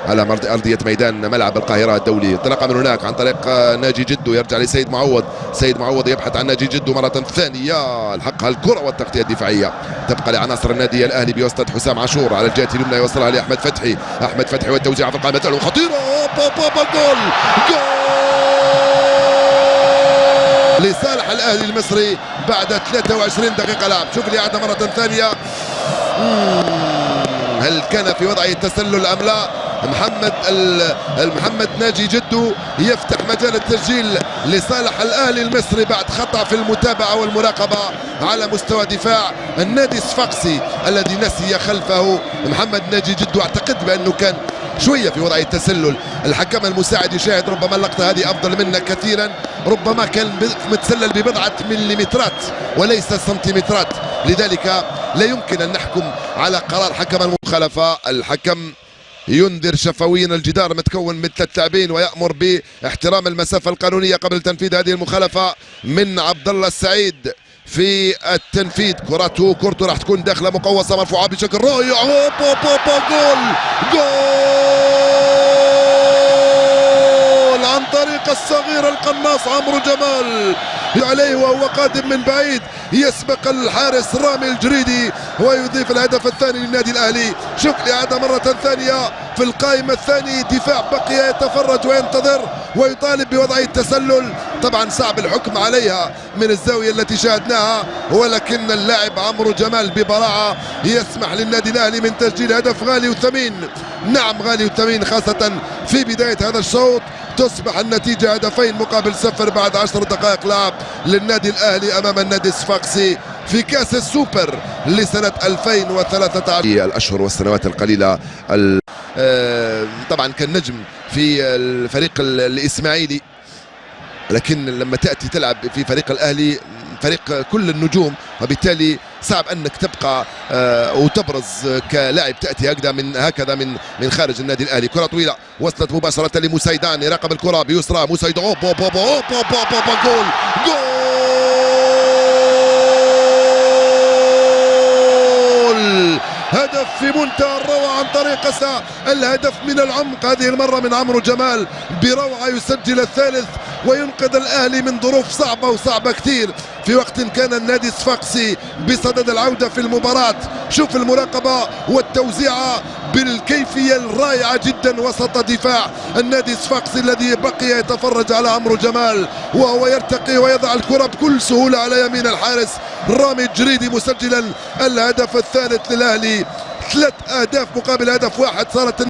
على أرضية ميدان ملعب القاهرة الدولي. انطلاقة من هناك عن طريق ناجي جدو، يرجع لسيد معوض، سيد معوض يبحث عن ناجي جدو مرة ثانية، الحقها الكرة والتغطية الدفاعية تبقى لعناصر النادي الأهلي بواسطة حسام عاشور. على الجهة اليمنى يوصلها لأحمد فتحي، أحمد فتحي والتوزيع في القائمة الأولى خطيرة، جول لصالح الأهلي المصري بعد 23 دقيقة لعب. شوف الإعادة مرة ثانية، هل كان في وضعه التسلل أم لا؟ محمد ناجي جدو يفتح مجال التسجيل لصالح الأهلي المصري بعد خطأ في المتابعة والمراقبة على مستوى دفاع النادي الصفاقسي الذي نسي خلفه محمد ناجي جدو. أعتقد بأنه كان شوية في وضع التسلل. الحكم المساعد يشاهد، ربما اللقطة هذه أفضل منا كثيرا، ربما كان متسلل ببضعة مليمترات وليس سنتيمترات، لذلك لا يمكن أن نحكم على قرار حكم المخالفة. الحكم ينذر شفويا الجدار متكون من 3 لاعبين ويأمر باحترام المسافة القانونية قبل تنفيذ هذه المخالفة من عبد الله السعيد. في التنفيذ كرته راح تكون داخله مقوسه مرفوعه بشكل رائع، جول عن طريق الصغير القناص عمرو جمال عليه وهو قادم من بعيد، يسبق الحارس رامي الجريدي ويضيف الهدف الثاني للنادي الاهلي. شوف الاعاده مره ثانيه في القائمه الثانيه، دفاع بقي يتفرج وينتظر ويطالب بوضع التسلل. طبعا صعب الحكم عليها من الزاويه التي شاهدناها، ولكن اللاعب عمرو جمال ببراعه يسمح للنادي الاهلي من تسجيل هدف غالي وثمين. نعم غالي وثمين، خاصه في بدايه هذا الشوط. تصبح النتيجة 2-0 بعد 10 دقائق لعب للنادي الأهلي أمام النادي الصفاقسي في كأس السوبر لسنة 2013. الأشهر والسنوات القليلة طبعا كان نجم في الفريق الإسماعيلي، لكن لما تأتي تلعب في فريق الأهلي فريق كل النجوم، وبالتالي صعب انك تبقى وتبرز كلاعب تاتي هكذا من خارج النادي الاهلي. كره طويله وصلت مباشره لمسيدان، يراقب الكره بيسرى مسيدان، جول هدف في منتهى الروعة عن طريق الهدف من العمق، هذه المرة من عمرو جمال بروعة يسجل الثالث وينقذ الأهلي من ظروف صعبة وصعبة كثير في وقت كان النادي الصفاقسي بصدد العودة في المباراة. شوف المراقبة والتوزيعة بالكيفية الرائعة جدا وسط دفاع النادي الصفاقسي الذي بقي يتفرج على عمرو جمال وهو يرتقي ويضع الكرة بكل سهولة على يمين الحارس رامي الجريدي مسجلا الهدف الثالث للأهلي. 3 أهداف مقابل هدف واحد. صارت